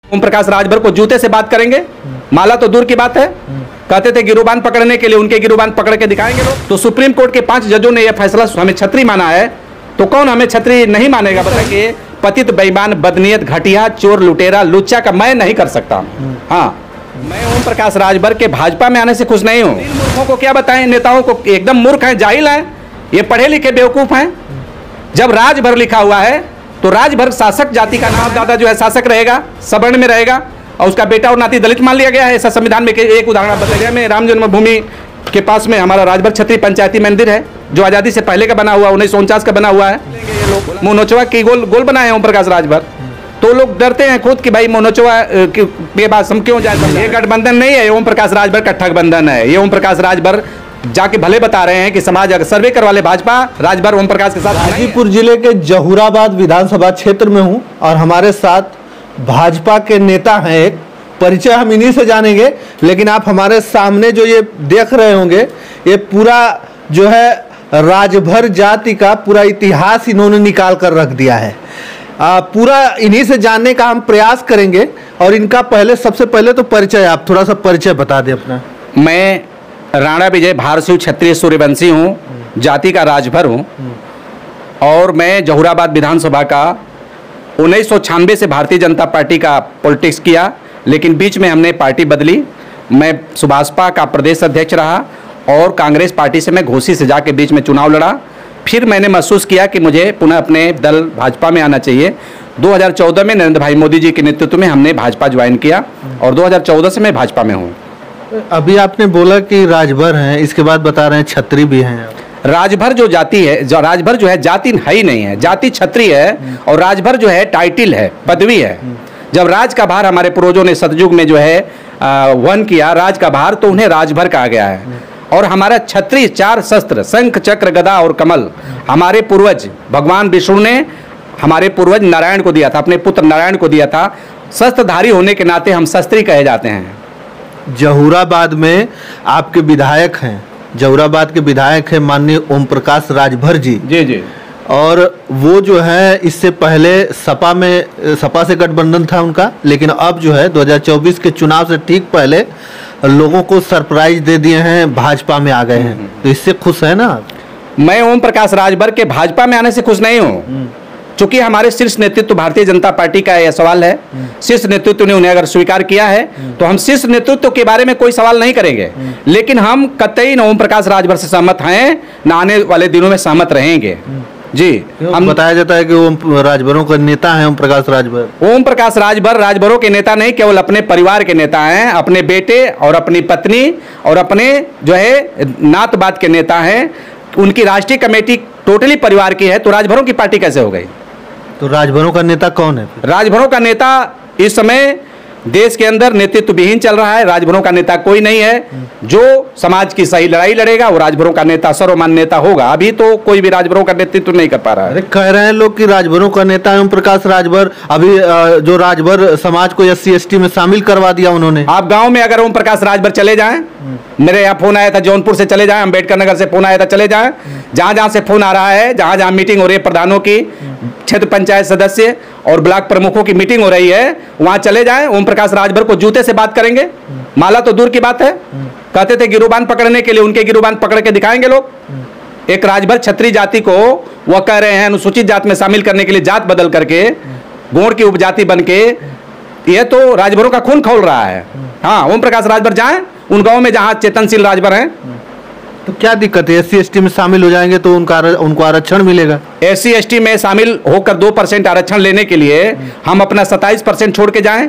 ओम प्रकाश राजभर को जूते से बात करेंगे, माला तो दूर की बात है। कहते थे गिरोबान पकड़ने के लिए, उनके गिरोबान पकड़ के दिखाएंगे लोग। तो सुप्रीम कोर्ट के 5 जजों ने यह फैसला हमें छत्री माना है, तो कौन हमें छत्री नहीं मानेगा? बताइए। पतित बेईमान बदनीयत घटिया चोर लुटेरा लुच्चा का मैं नहीं कर सकता। हाँ, मैं ओम प्रकाश राजभर के भाजपा में आने से खुश नहीं हूँ। मूर्खों को क्या बताएं, नेताओं को एकदम मूर्ख हैं, जाहिल हैं, ये पढ़े लिखे बेवकूफ हैं। जब राजभर लिखा हुआ है तो राजभर शासक जाति का नाम दादा जो है शासक रहेगा, सवर्ण में रहेगा, और उसका बेटा और नाती दलित मान लिया गया है। ऐसा संविधान में एक उदाहरण बताया में राम जन्मभूमि के पास में हमारा राजभर छत्री पंचायती मंदिर है, जो आज़ादी से पहले का बना हुआ, 1949 का बना हुआ है। मोनोचवा की गोल बनाए ओम प्रकाश राजभर, तो लोग डरते हैं खुद कि भाई मोनोचवा के बाद हम क्यों जाए। ये गठबंधन नहीं है, ओम प्रकाश राजभर का ठगबंधन है। ये ओम प्रकाश राजभर जाके भले बता रहे हैं कि समाज अगर सर्वे करवा ले भाजपा, राजभर ओम प्रकाश के साथ। गाजीपुर जिले के जहूराबाद विधानसभा क्षेत्र में हूं और हमारे साथ भाजपा के नेता हैं। एक परिचय हम इन्हीं से जानेंगे, लेकिन आप हमारे सामने जो ये देख रहे होंगे, ये पूरा जो है राजभर जाति का पूरा इतिहास इन्होंने निकाल कर रख दिया है। पूरा इन्हीं से जानने का हम प्रयास करेंगे। और इनका सबसे पहले तो परिचय, आप थोड़ा सा परिचय बता दें अपना। मैं राणा विजय भारसिंह क्षत्रिय सूर्यवंशी हूँ, जाति का राजभर हूँ, और मैं जहूराबाद विधानसभा का 1996 से भारतीय जनता पार्टी का पॉलिटिक्स किया, लेकिन बीच में हमने पार्टी बदली। मैं सुभाषपा का प्रदेश अध्यक्ष रहा और कांग्रेस पार्टी से मैं घोसी से जाके बीच में चुनाव लड़ा। फिर मैंने महसूस किया कि मुझे पुनः अपने दल भाजपा में आना चाहिए। 2014 में नरेंद्र भाई मोदी जी के नेतृत्व में हमने भाजपा ज्वाइन किया और 2014 से मैं भाजपा में हूँ। अभी आपने बोला कि राजभर हैं, इसके बाद बता रहे हैं छत्री भी हैं। राजभर जो जाति है, जो राजभर जो है जाति है ही नहीं है, जाति छत्री है, और राजभर जो है टाइटिल है, पदवी है। जब राज का भार हमारे पूर्वजों ने सतयुग में जो है वहन किया राज का भार, तो उन्हें राजभर कहा गया है। और हमारा छत्री 4 शस्त्र शंख चक्र गदा और कमल हमारे पूर्वज भगवान विष्णु ने हमारे पूर्वज नारायण को दिया था, अपने पुत्र नारायण को दिया था। शस्त्रधारी होने के नाते हम शस्त्री कहे जाते हैं। जहूराबाद में आपके विधायक हैं, जहूराबाद के विधायक हैं माननीय ओम प्रकाश राजभर जी। जी जी। और वो जो है इससे पहले सपा से गठबंधन था उनका, लेकिन अब जो है 2024 के चुनाव से ठीक पहले लोगों को सरप्राइज दे दिए हैं, भाजपा में आ गए हैं। तो इससे खुश है ना? मैं ओम प्रकाश राजभर के भाजपा में आने से खुश नहीं हूँ, चूंकि हमारे शीर्ष नेतृत्व भारतीय जनता पार्टी का यह सवाल है। शीर्ष नेतृत्व ने उन्हें अगर स्वीकार किया है तो हम शीर्ष नेतृत्व के बारे में कोई सवाल नहीं करेंगे, लेकिन हम कतई न ओम प्रकाश राजभर से सहमत हैं, न आने वाले दिनों में सहमत रहेंगे। जी, हम बताया जाता है कि ओम राजभरों का नेता है ओम प्रकाश राजभर। ओम प्रकाश राजभर राजभरों के नेता नहीं, केवल अपने परिवार के नेता हैं, अपने बेटे और अपनी पत्नी और अपने जो है नात बात के नेता हैं। उनकी राष्ट्रीय कमेटी टोटली परिवार की है, तो राजभरों की पार्टी कैसे हो गई? तो राजभरों का नेता कौन है? राजभरों का नेता इस समय देश के अंदर नेतृत्व विहीन चल रहा है। राजभरों का नेता कोई नहीं है जो समाज की सही लड़ाई लड़ेगा, वो राजभरों का नेता सर्वमान्य नेता होगा। अभी तो कोई भी राजभरों का नेतृत्व नहीं कर पा रहा है। अरे कह रहे हैं लोग कि राजभरों का नेता है ओम प्रकाश राजभर। अभी जो राजभर समाज को SC/ST में शामिल करवा दिया उन्होंने। आप गाँव में अगर ओम प्रकाश राजभर चले जाएं, मेरे यहाँ फोन आया था जौनपुर से, चले जाएं, अम्बेडकर नगर से फोन आया था, चले जाएं, जहां जहां से फोन आ रहा है, जहां जहां मीटिंग हो रही है प्रधानों की, क्षेत्र पंचायत सदस्य और ब्लॉक प्रमुखों की मीटिंग हो रही है, वहां चले जाएं। ओम प्रकाश राजभर को जूते से बात करेंगे, माला तो दूर की बात है। कहते थे गिरोबान पकड़ने के लिए, उनके गिरोबान पकड़ के दिखाएंगे लोग। एक राजभर छत्री जाति को वह कह रहे हैं अनुसूचित जात में शामिल करने के लिए, जात बदल करके गोंड की उपजाति बन के, यह तो राजभरों का खून खौल रहा है। हाँ, ओम प्रकाश राजभर जाएं उन गांव में जहां चेतनशील राजभर हैं। तो क्या दिक्कत है? SC/ST में शामिल हो जाएंगे तो उनको आरक्षण मिलेगा। SC/ST में शामिल होकर 2% आरक्षण लेने के लिए हम अपना 27% छोड़ के जाएं,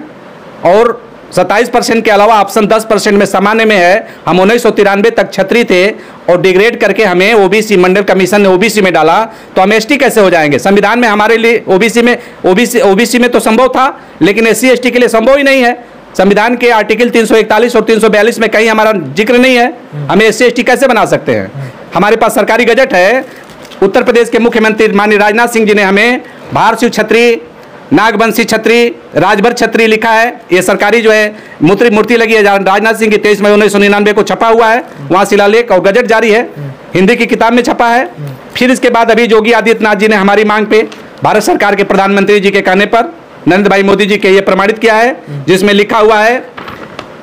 और 27% के अलावा ऑप्शन 10% में सामान्य में है। हम 1993 तक छत्री थे और डिग्रेड करके हमें OBC मंडल कमीशन ने OBC में डाला, तो हम ST कैसे हो जाएंगे? संविधान में हमारे लिए OBC में तो संभव था, लेकिन SC/ST के लिए संभव ही नहीं है। संविधान के आर्टिकल 341 और 342 में कहीं हमारा जिक्र नहीं है। हमें SC/ST कैसे बना सकते हैं? हमारे पास सरकारी गजट है। उत्तर प्रदेश के मुख्यमंत्री माननीय राजनाथ सिंह जी ने हमें भारसिंह छत्री, नागवंशी छत्री, राजभर छत्री लिखा है। ये सरकारी जो है मूर्ति लगी है राजनाथ सिंह की, 23 मई 1999 को छपा हुआ है, वहाँ शिलालेख और गजट जारी है, हिंदी की किताब में छपा है। फिर इसके बाद अभी योगी आदित्यनाथ जी ने हमारी मांग पे भारत सरकार के प्रधानमंत्री जी के कहने पर नरेंद्र भाई मोदी जी के ये प्रमाणित किया है, जिसमें लिखा हुआ है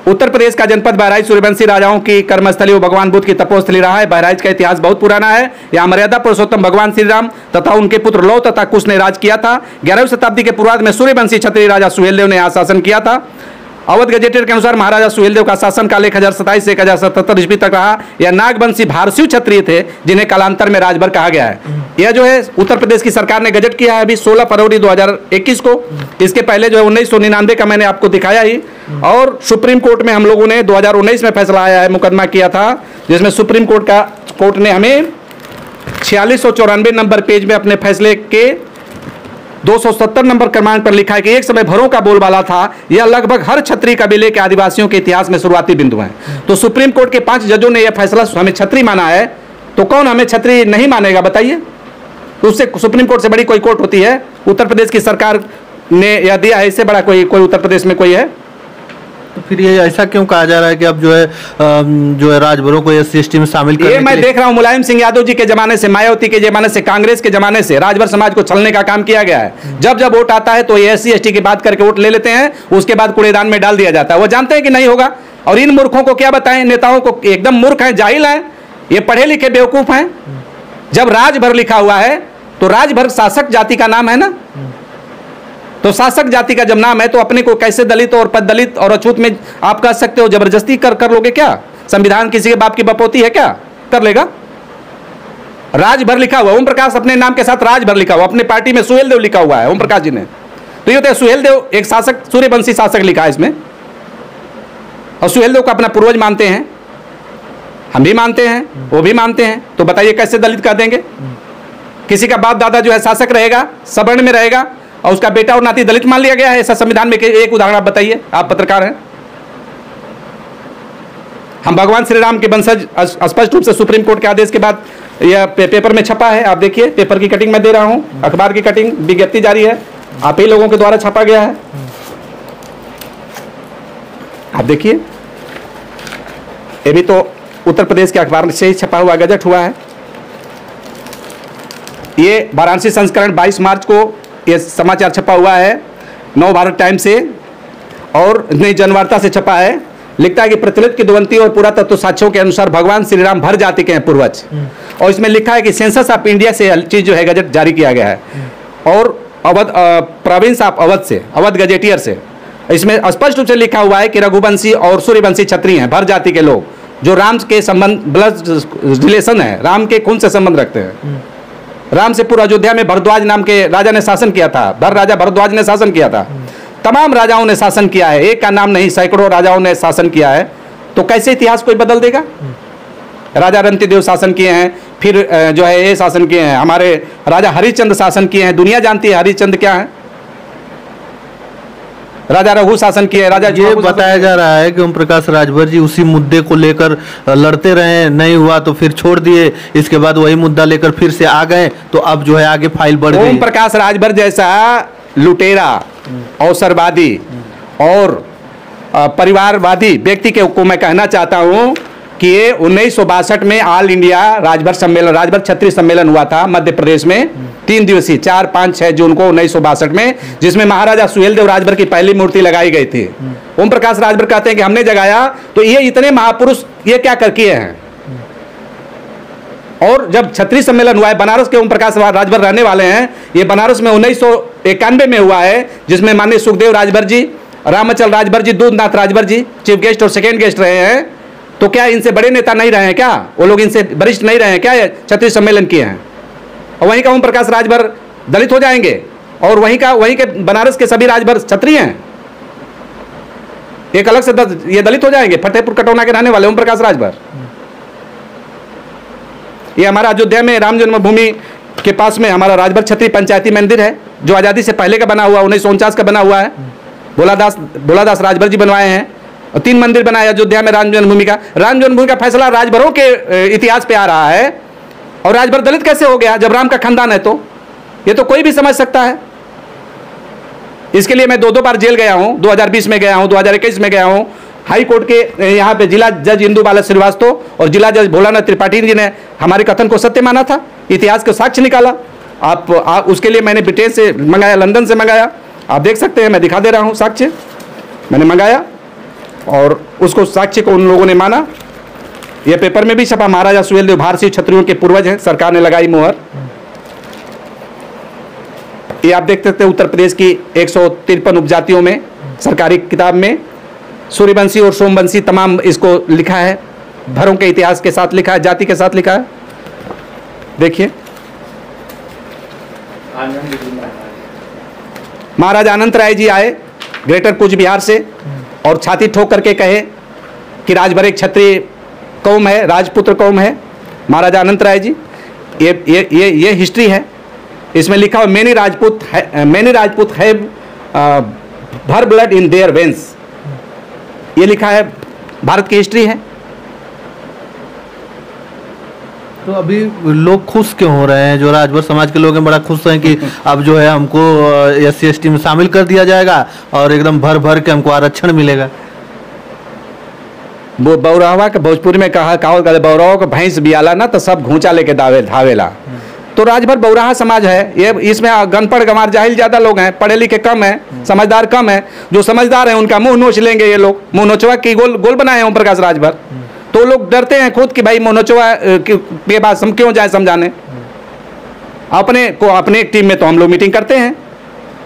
उत्तर प्रदेश का जनपद बहराइच सूर्यवंशी राजाओं की कर्मस्थली व भगवान बुद्ध की तपोस्थली रहा है। बहराइच का इतिहास बहुत पुराना है। यहाँ मर्यादा पुरुषोत्तम भगवान श्री राम तथा उनके पुत्र लौ तथा कुश ने राज किया था। 11वीं शताब्दी के पूर्वार्ध में सूर्यवंशी क्षत्रिय राजा सुहेलदेव ने यहाँ शासन किया था। अवध गजेटियर के अनुसार महाराजा सुहेलदेव का शासन काल 1027 से 1077 ईस्वी तक रहा। यह नागवंशी भारसीय क्षत्रिय थे, जिन्हें कालांतर में राजभर कहा गया है। यह जो है उत्तर प्रदेश की सरकार ने गजट किया है अभी 16 फरवरी 2021 को। इसके पहले जो है 1999 का मैंने आपको दिखाया ही। और सुप्रीम कोर्ट में हम लोगों ने 2019 में फैसला आया है, मुकदमा किया था, जिसमें सुप्रीम कोर्ट ने हमें 4694 नंबर पेज में अपने फैसले के 270 नंबर क्रमांक पर लिखा है कि एक समय भरों का बोलबाला था। यह लगभग हर क्षत्रिय कबीले के आदिवासियों के इतिहास में शुरुआती बिंदु है। तो सुप्रीम कोर्ट के 5 जजों ने यह फैसला हमें क्षत्रिय माना है, तो कौन हमें क्षत्रिय नहीं मानेगा बताइए? तो उससे सुप्रीम कोर्ट से बड़ी कोई कोर्ट होती है? उत्तर प्रदेश की सरकार ने यह दिया है, इससे बड़ा कोई उत्तर प्रदेश में कोई है? तो फिर ये ऐसा क्यों कहा जा रहा है कि अब जो है राजभरों को एससी एसटी में शामिल करने ये मैं देख रहा हूं मुलायम सिंह यादव जी के जमाने से, मायावती के जमाने से, कांग्रेस के जमाने से राजभर समाज को छलने का काम किया गया है। जब जब वोट आता है तो ये एससी एसटी की बात करके वोट ले लेते हैं, उसके बाद कूड़ेदान में डाल दिया जाता है। वो जानते हैं कि नहीं होगा। और इन मूर्खों को क्या बताएं, नेताओं को एकदम मूर्ख हैं, जाहिल हैं, ये पढ़े लिखे बेवकूफ हैं। जब राजभर लिखा हुआ है तो राजभर शासक जाति का नाम है ना, तो शासक जाति का जब नाम है तो अपने को कैसे दलित और पददलित और अछूत में आप कह सकते हो? जबरदस्ती कर लोगे क्या? संविधान किसी के बाप की बपौती है क्या? कर लेगा? राजभर लिखा हुआ, ओम प्रकाश अपने नाम के साथ राजभर लिखा हुआ, अपने पार्टी में सुहेलदेव लिखा हुआ है ओम प्रकाश जी ने। तो ये होता है सुहेलदेव एक शासक, सूर्यवंशी शासक लिखा है इसमें, और सुहेलदेव को अपना पूर्वज मानते हैं, हम भी मानते हैं, वो भी मानते हैं। तो बताइए कैसे दलित कह देंगे? किसी का बाप दादा जो है शासक रहेगा, सवर्ण में रहेगा, और उसका बेटा और नाती दलित मान लिया गया है ऐसा संविधान में? एक उदाहरण आप बताइए, आप पत्रकार हैं। हम भगवान श्री राम के वंशज स्पष्ट रूप से सुप्रीम कोर्ट के आदेश के बाद यह पेपर में छपा है। आप देखिए, पेपर की कटिंग मैं दे रहा हूं, अखबार की कटिंग, विज्ञप्ति जारी है, आप ही लोगों के द्वारा छपा गया है। आप देखिए, ये भी तो उत्तर प्रदेश के अखबार से ही छपा हुआ गजट हुआ है। ये वाराणसी संस्करण 22 मार्च को ये समाचार छपा हुआ है नव भारत टाइम्स से, और नई जनवार्ता से छपा है। लिखता है कि प्रचलित किंवदंती और पुरातत्व साक्ष्यों के अनुसार भगवान श्री राम भर जाति के हैं पूर्वज। और इसमें लिखा है कि सेंसस ऑफ इंडिया से चीज जो है गजट जारी किया गया है, और अवध प्रोविंस ऑफ अवध से, अवध गजेटियर से इसमें स्पष्ट रूप से लिखा हुआ है कि रघुवंशी और सूर्यवंशी क्षत्रिय हैं, भर जाति के लोग, जो राम के संबंध, ब्लड रिलेशन है, राम के खून से संबंध रखते हैं। राम से पूर्व अयोध्या में भरद्वाज नाम के राजा ने शासन किया था, भर राजा भरद्वाज ने शासन किया था। तमाम राजाओं ने शासन किया है, एक का नाम नहीं, सैकड़ों राजाओं ने शासन किया है। तो कैसे इतिहास कोई बदल देगा? राजा रंतिदेव शासन किए हैं, फिर जो है ये शासन किए हैं, हमारे राजा हरिश्चंद्र शासन किए हैं, दुनिया जानती है हरिश्चंद्र क्या है। राजा रघु शासन किए, राजा ये बताया जा रहा है कि ओम प्रकाश राजभर जी उसी मुद्दे को लेकर लड़ते रहे, नहीं हुआ तो फिर छोड़ दिए, इसके बाद वही मुद्दा लेकर फिर से आ गए, तो अब जो है आगे फाइल बढ़ गई। ओम प्रकाश राजभर जैसा लुटेरा, अवसरवादी और परिवारवादी व्यक्ति को मैं कहना चाहता हूं कि ये 1962 में ऑल इंडिया राजभर सम्मेलन, राजभर क्षत्रिय सम्मेलन हुआ था मध्य प्रदेश में, 3 दिवसीय, 4, 5, 6 जून को 1962 में, जिसमें महाराजा सुहेलदेव राजभर की पहली मूर्ति लगाई गई थी। ओम प्रकाश राजभर कहते हैं कि हमने जगाया, तो ये इतने महापुरुष ये क्या कर किए हैं। और जब क्षत्रिय सम्मेलन हुआ है, बनारस के ओम प्रकाश राजभर रहने वाले हैं, ये बनारस में 1991 में हुआ है, जिसमें माननीय सुखदेव राजभर जी, रामचल राजभर जी, दूधनाथ राजभर जी चीफ गेस्ट और सेकेंड गेस्ट रहे हैं। तो क्या इनसे बड़े नेता नहीं रहे हैं क्या? वो लोग इनसे वरिष्ठ नहीं रहे हैं क्या? क्षत्रिय सम्मेलन किए हैं। और वहीं का ओम प्रकाश राजभर दलित हो जाएंगे, और वहीं के बनारस के सभी राजभर क्षत्रिय हैं, एक अलग से ये दलित हो जाएंगे। फतेहपुर कटौना के रहने वाले ओम प्रकाश राजभर। ये हमारा अयोध्या में राम जन्मभूमि के पास में हमारा राजभर क्षत्रिय पंचायती मंदिर है, जो आज़ादी से पहले का बना हुआ, 1949 का बना हुआ है। भोलादास राजभर जी बनवाए हैं, और 3 मंदिर बनाए अयोध्या में राम जन्मभूमि का। राम जन्मभूमि का फैसला राजभरों के इतिहास पे आ रहा है, और राजभर दलित कैसे हो गया जब राम का खानदान है? तो ये तो कोई भी समझ सकता है। इसके लिए मैं 2 बार जेल गया हूं, 2020 में गया हूं, 2021 में गया हूं। हाई कोर्ट के यहाँ पे जिला जज इंदु बाला श्रीवास्तव और जिला जज भोलानाथ त्रिपाठी जी ने हमारे कथन को सत्य माना था, इतिहास का साक्ष्य निकाला। आप उसके लिए मैंने ब्रिटेन से मंगाया, लंदन से मंगाया, आप देख सकते हैं, मैं दिखा दे रहा हूँ साक्ष्य। मैंने मंगाया और उसको साक्ष्य को उन लोगों ने माना। ये पेपर में भी छपा, महाराजा सुहेलदेव भारतीय क्षत्रियों के पूर्वज हैं, सरकार ने लगाई मोहर। ये आप देख सकते हैं उत्तर प्रदेश की 153 उपजातियों में सरकारी किताब में सूर्यवंशी और सोमवंशी तमाम इसको लिखा है, भरों के इतिहास के साथ लिखा है, जाति के साथ लिखा है। देखिए, महाराजा अनंत राय जी आए ग्रेटर कूच बिहार से और छाती ठोक करके कहे कि राजभर एक क्षत्रिय कौम है, राजपुत्र कौम है, महाराजा अनंत राय जी। ये हिस्ट्री है, इसमें लिखा हुआ मैनी राजपूत हैव भर ब्लड इन देयर वेंस, ये लिखा है, भारत की हिस्ट्री है। तो अभी लोग खुश क्यों हो रहे हैं? जो राजभर समाज के लोग हैं बड़ा खुश हैं कि अब जो है हमको SC ST में शामिल कर दिया जाएगा और एकदम भर भर के हमको आरक्षण मिलेगा। वो बौरावा के भोजपुरी में कहा बौरावा को भैंस बियाला ना तो सब घूंचा लेके धावेला। तो राजभर बौराहा समाज है, ये इसमें गनपड़ गंवार जाहिल ज़्यादा लोग हैं, पढ़े लिखे कम हैं, समझदार कम है। जो समझदार हैं उनका मुंह नोच लेंगे ये लोग, मुंह नोचवा की गोल बनाए हैं ओम प्रकाश राजभर। तो लोग डरते हैं खुद कि भाई मुंह नोचवा के बाद हम क्यों जाए समझाने। अपने एक टीम में तो हम लोग मीटिंग करते हैं,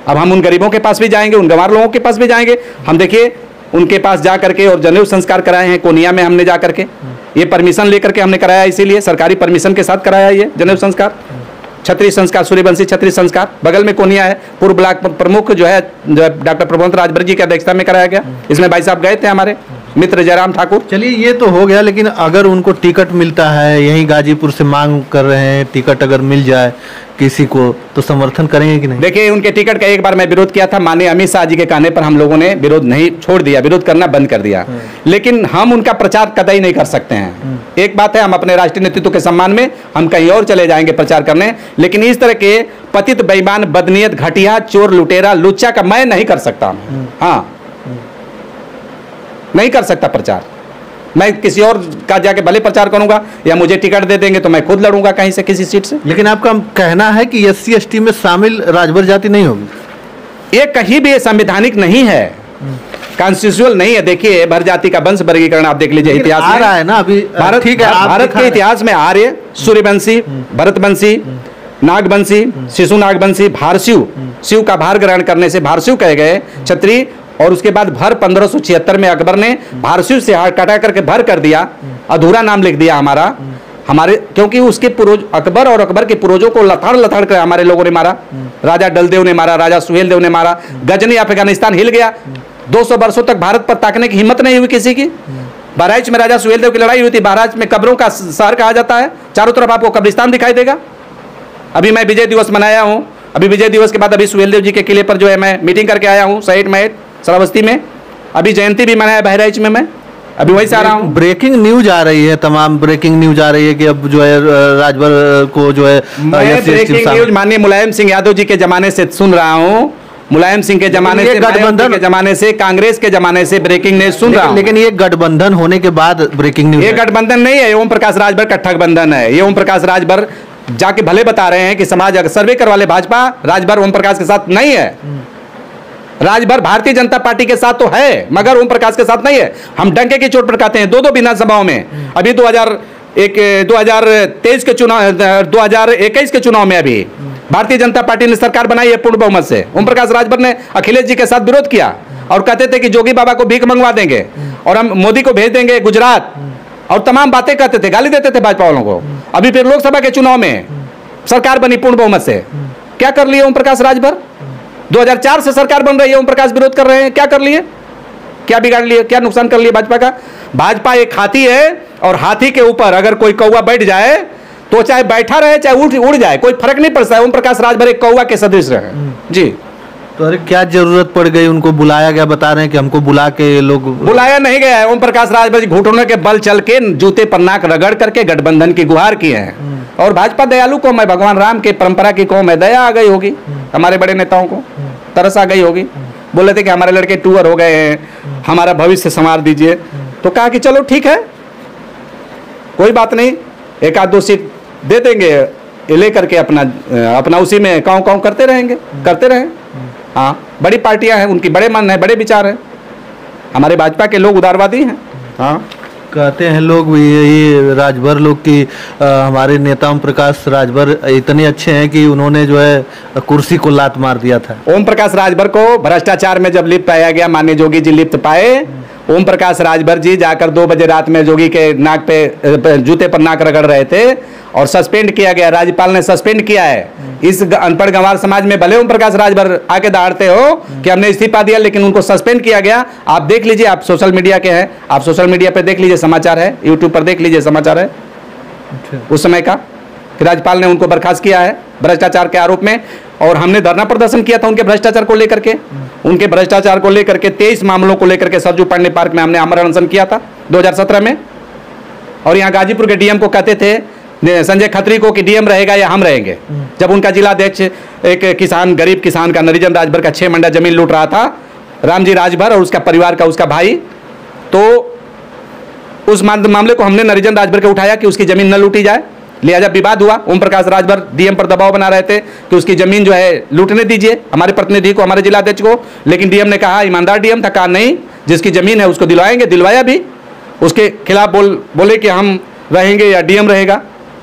अब हम उन गरीबों के पास भी जाएंगे, उन गंवार लोगों के पास भी जाएंगे। हम देखिए उनके पास जा करके और जनेऊ संस्कार कराए हैं कोनिया में हमने जा करके, ये परमिशन लेकर के हमने कराया, इसीलिए सरकारी परमिशन के साथ कराया ये जनेऊ संस्कार, क्षत्रिय संस्कार, सूर्यवंशी क्षत्रिय संस्कार। बगल में कोनिया है, पूर्व ब्लॉक प्रमुख जो है डॉक्टर प्रबोधन राजभर जी की अध्यक्षता में कराया गया। इसमें भाई साहब गए थे हमारे मित्र जयराम ठाकुर। चलिए ये तो हो गया, लेकिन अगर उनको टिकट मिलता है, यहीं गाजीपुर से मांग कर रहे हैं, टिकट अगर मिल जाए किसी को तो समर्थन करेंगे कि नहीं? देखिए उनके टिकट का एक बार मैं विरोध किया था, माननीय अमित शाह जी के कहने पर हम लोगों ने विरोध नहीं छोड़ दिया, विरोध करना बंद कर दिया, लेकिन हम उनका प्रचार कतई नहीं कर सकते हैं। एक बात है, हम अपने राष्ट्रीय नेतृत्व के सम्मान में हम कहीं और चले जाएंगे प्रचार करने, लेकिन इस तरह के पतित बेईमान बदनीयत घटिया चोर लुटेरा लुच्चा का मैं नहीं कर सकता। हाँ, नहीं कर सकता प्रचार। मैं किसी और का जाके भले प्रचार करूंगा, या मुझे टिकट दे देंगे तो मैं खुद लड़ूंगा कहीं से किसी सीट से। लेकिन आपका कहना है कि SC ST में शामिल राजभर जाति नहीं होगी? ये कहीं भी संवैधानिक नहीं है, कॉन्स्टिट्यूशनल नहीं है। देखिए भर जाति का वंश वर्गीकरण आप देख लीजिए इतिहास में आ रहा है ना अभी। भारत के इतिहास में आर्य, सूर्यवंशी, भरतवंशी, नागवंशी, शिशु नागवंशी, भारशिव, शिव का भार ग्रहण करने से भारशिव कहे गए क्षत्रिय। और उसके बाद भर 1576 में अकबर ने भारशिव से हार काटा करके भर कर दिया, अधूरा नाम लिख दिया हमारे, क्योंकि उसके पूर्वज अकबर और अकबर के पूर्वजों को लथाड़ कर हमारे लोगों ने मारा। राजा डलदेव ने मारा, राजा सुहेलदेव ने मारा, गजनी अफगानिस्तान हिल गया। 200 वर्षों तक भारत पर ताकने की हिम्मत नहीं हुई किसी की। बहराइच में राजा सुहेलदेव की लड़ाई हुई थी, बहराइच में कब्रों का शहर कहा जाता है, चारों तरफ आपको कब्रिस्तान दिखाई देगा। अभी मैं विजय दिवस मनाया हूँ, अभी विजय दिवस के बाद अभी सुहेलदेव जी के किले पर जो है मैं मीटिंग करके आया हूँ, सहित महत श्रावस्ती में। अभी जयंती भी मनाया बहराइच में, मैं अभी वहीं से आ रहा हूँ। ब्रेकिंग न्यूज आ रही है, तमाम ब्रेकिंग न्यूज आ रही है कि अब जो है राजभर को जो है ब्रेकिंग न्यूज माननीय मुलायम सिंह यादव जी के जमाने से सुन रहा हूँ, मुलायम सिंह के जमाने से, गठबंधन के जमाने से, कांग्रेस के जमाने से ब्रेकिंग न्यूज सुन रहा हूँ। लेकिन ये गठबंधन होने के बाद ब्रेकिंग न्यूज, ये गठबंधन नहीं है, ओम प्रकाश राजभर का ठगबंधन है। ये ओम प्रकाश राजभर जाके भले बता रहे हैं कि समाज अगर सर्वे करवा ले भाजपा, राजभर ओम प्रकाश के साथ नहीं है। राजभर भारतीय जनता पार्टी के साथ तो है, मगर ओम प्रकाश के साथ नहीं है। हम डंके की चोट पर कहते हैं, दो विधानसभाओं में, अभी 2023 के चुनाव, 2021 के चुनाव में अभी भारतीय जनता पार्टी ने सरकार बनाई है पूर्ण बहुमत से। ओम प्रकाश राजभर ने अखिलेश जी के साथ विरोध किया और कहते थे कि जोगी बाबा को भीख मंगवा देंगे और हम मोदी को भेज देंगे गुजरात, और तमाम बातें कहते थे, गाली देते थे भाजपा वालों को। अभी फिर लोकसभा के चुनाव में सरकार बनी पूर्ण बहुमत से, क्या कर लिए ओम प्रकाश राजभर? 2004 से सरकार बन रही है, ओम प्रकाश विरोध कर रहे हैं, क्या कर लिए, क्या बिगाड़ लिए, क्या नुकसान कर लिए भाजपा का? भाजपा एक हाथी है, और हाथी के ऊपर अगर कोई कौवा बैठ जाए तो चाहे बैठा रहे चाहे उड़ जाए, कोई फर्क नहीं पड़ता है। ओम प्रकाश राजभर एक कौवा के सदृश रहे जी। तो अरे क्या जरूरत पड़ गई, उनको बुलाया गया, बता रहे हैं कि हमको बुला के लोग। बुलाया नहीं गया है, ओम प्रकाश राजभर घुटनों के बल चल के जूते पर नाक रगड़ करके गठबंधन की गुहार किए हैं। और भाजपा दयालु कौम है, भगवान राम के परंपरा की कौम है, दया आ गई होगी हमारे बड़े नेताओं को, तरस आ गई होगी। बोले थे कि हमारे लड़के टूअर हो गए हैं, हमारा भविष्य संवार दीजिए, तो कहा कि चलो ठीक है, कोई बात नहीं, एक आध दो सीट दे देंगे, ले करके अपना उसी में काँव काँव करते रहेंगे, करते रहें। हाँ, बड़ी पार्टियां हैं, उनकी बड़े मन है, बड़े विचार हैं। हमारे भाजपा के लोग उदारवादी हैं। हाँ, कहते हैं लोग ये राजभर लोग की हमारे नेता ओम प्रकाश राजभर इतने अच्छे हैं कि उन्होंने जो है कुर्सी को लात मार दिया था। ओम प्रकाश राजभर को भ्रष्टाचार में जब लिप्त पाया गया, माननीय जोगी जी लिप्त पाए। ओम प्रकाश राजभर जी जाकर 2 बजे रात में जोगी के नाक पे जूते पर नाक रगड़ रहे थे और सस्पेंड किया गया, राज्यपाल ने सस्पेंड किया है। इस अनपढ़ गंवार समाज में भले ओम प्रकाश राजभर आके दहाड़ते हो कि हमने इस्तीफा दिया, लेकिन उनको सस्पेंड किया गया। आप देख लीजिए, आप सोशल मीडिया के हैं, आप सोशल मीडिया पे देख लीजिए, समाचार है, यूट्यूब पर देख लीजिए, समाचार है उस समय का कि राज्यपाल ने उनको बर्खास्त किया है भ्रष्टाचार के आरोप में। और हमने धरना प्रदर्शन किया था उनके भ्रष्टाचार को लेकर के, उनके भ्रष्टाचार को लेकर के 23 मामलों को लेकर के सरजू पांडे पार्क में हमने आमरण अनशन किया था 2017 में। और यहाँ गाजीपुर के डीएम को कहते थे संजय खत्री को कि डीएम रहेगा या हम रहेंगे, जब उनका जिलाध्यक्ष एक किसान, गरीब किसान का, नरिजन राजभर का 6 मंडा जमीन लूट रहा था, रामजी राजभर और उसका परिवार का, उसका भाई। तो उस मामले को हमने नरिजन राजभर के उठाया कि उसकी जमीन न लूटी जाए, लिहाजा विवाद हुआ। ओम प्रकाश राजभर डीएम पर दबाव बना रहे थे कि उसकी जमीन जो है लूटने दीजिए हमारे प्रतिनिधि को, हमारे जिलाध्यक्ष को, लेकिन डीएम ने कहा, ईमानदार डीएम था, कहा नहीं, जिसकी जमीन है उसको दिलवाएंगे, दिलवाया भी। उसके खिलाफ बोले कि हम रहेंगे या डीएम रहेगा।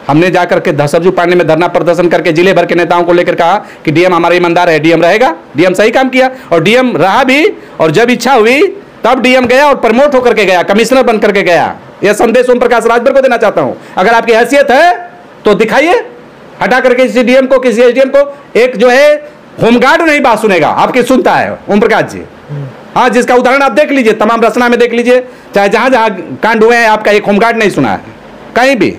हमने जाकर के सरजू पांडे में धरना प्रदर्शन करके जिले भर के नेताओं को लेकर कहा कि डीएम हमारा ईमानदार है, डीएम रहेगा। डीएम सही काम किया और डीएम रहा भी, और जब इच्छा हुई तब डीएम गया और प्रमोट होकर के गया, कमिश्नर बन करके गया। यह संदेश ओम प्रकाश राजभर को देना चाहता हूं। अगर आपकी हैसियत है तो दिखाइए, हटा करके किसी डीएम को, किसी एसडीएम को। एक जो है होमगार्ड नहीं बात सुनेगा, आपकी सुनता है ओम प्रकाश जी। हाँ, जिसका उदाहरण आप देख लीजिए, तमाम रचना में देख लीजिए, चाहे जहां जहां कांड हुए हैं, आपका एक होमगार्ड नहीं सुना है कहीं भी।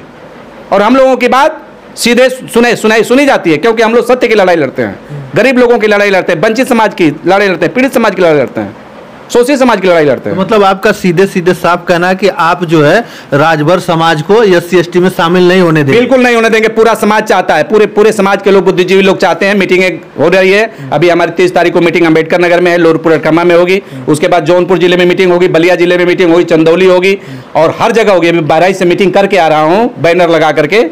और हम लोगों की बात सीधे सुनी जाती है, क्योंकि हम लोग सत्य की लड़ाई लड़ते हैं, गरीब लोगों की लड़ाई लड़ते हैं, वंचित समाज की लड़ाई लड़ते हैं, पीड़ित समाज की लड़ाई लड़ते हैं, शोषित समाज की लड़ाई लड़ते हैं। तो मतलब आपका सीधे सीधे साफ कहना है कि आप जो है राजभर समाज को एससी एसटी में शामिल नहीं होने देंगे? बिल्कुल नहीं होने देंगे। पूरा समाज चाहता है, पूरे समाज के लोग, बुद्धिजीवी लोग चाहते हैं। मीटिंग हो रही है अभी, हमारी 30 तारीख को मीटिंग अम्बेडकर नगर में है, लोरपुर खम्मा में होगी, उसके बाद जौनपुर जिले में मीटिंग होगी, बलिया जिले में मीटिंग होगी, चंदौली होगी, और हर जगह होगी। मैं 12 से मीटिंग करके आ रहा हूँ, बैनर लगा करके।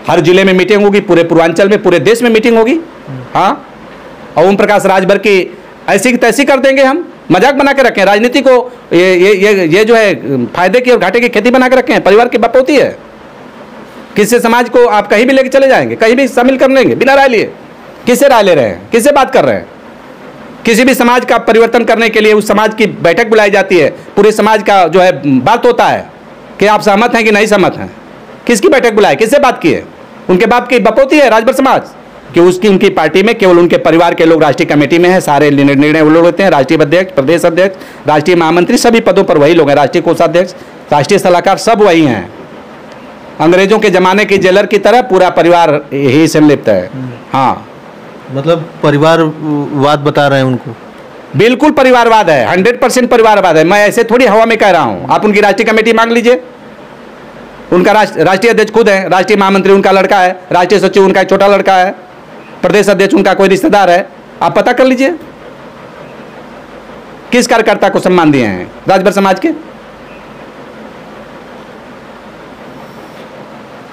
हर जिले में मीटिंग होगी, पूरे पूर्वांचल में, पूरे देश में मीटिंग होगी। हाँ, और ओम प्रकाश राजभर की ऐसी की तैसी कर देंगे हम। मजाक बना के रखें राजनीति को, ये जो है फायदे की और घाटे की खेती बना के रखें। परिवार की बात होती है, किससे समाज को आप कहीं भी लेके चले जाएंगे, कहीं भी शामिल कर लेंगे बिना राय लिए। किससे राय ले रहे हैं, किससे बात कर रहे हैं? किसी भी समाज का परिवर्तन करने के लिए उस समाज की बैठक बुलाई जाती है, पूरे समाज का जो है बात होता है कि आप सहमत हैं कि नहीं सहमत हैं। किसकी बैठक बुलाए, किससे बात की है? उनके बाप की बपौती है राजभर समाज कि उनकी पार्टी में केवल उनके परिवार के लोग राष्ट्रीय कमेटी में है, सारे निर्णय वो लोग होते हैं। राष्ट्रीय अध्यक्ष, प्रदेश अध्यक्ष, राष्ट्रीय महामंत्री, सभी पदों पर वही लोग हैं। राष्ट्रीय कोषाध्यक्ष, राष्ट्रीय सलाहकार, सब वही हैं। अंग्रेजों के जमाने की जेलर की तरह पूरा परिवार ही संलिप्त है। हाँ, मतलब परिवारवाद बता रहे हैं उनको? बिल्कुल परिवारवाद है, 100% परिवारवाद है। मैं ऐसे थोड़ी हवा में कह रहा हूँ। आप उनकी राष्ट्रीय कमेटी मांग लीजिए, उनका राष्ट्रीय अध्यक्ष खुद है, राष्ट्रीय महामंत्री उनका लड़का है, राष्ट्रीय सचिव उनका एक छोटा लड़का है, प्रदेश अध्यक्ष उनका कोई रिश्तेदार है। आप पता कर लीजिए किस कार्यकर्ता को सम्मान दिए हैं राजभर समाज के।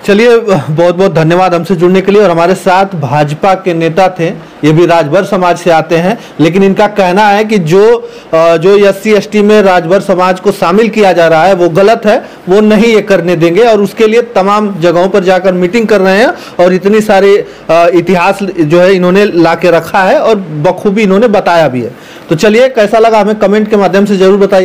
चलिए, बहुत बहुत धन्यवाद हमसे जुड़ने के लिए। और हमारे साथ भाजपा के नेता थे, ये भी राजभर समाज से आते हैं, लेकिन इनका कहना है कि जो एससी एसटी में राजभर समाज को शामिल किया जा रहा है वो गलत है, वो नहीं ये करने देंगे। और उसके लिए तमाम जगहों पर जाकर मीटिंग कर रहे हैं और इतनी सारी इतिहास जो है इन्होंने ला के रखा है और बखूबी इन्होंने बताया भी है। तो चलिए, कैसा लगा हमें कमेंट के माध्यम से जरूर बताइए।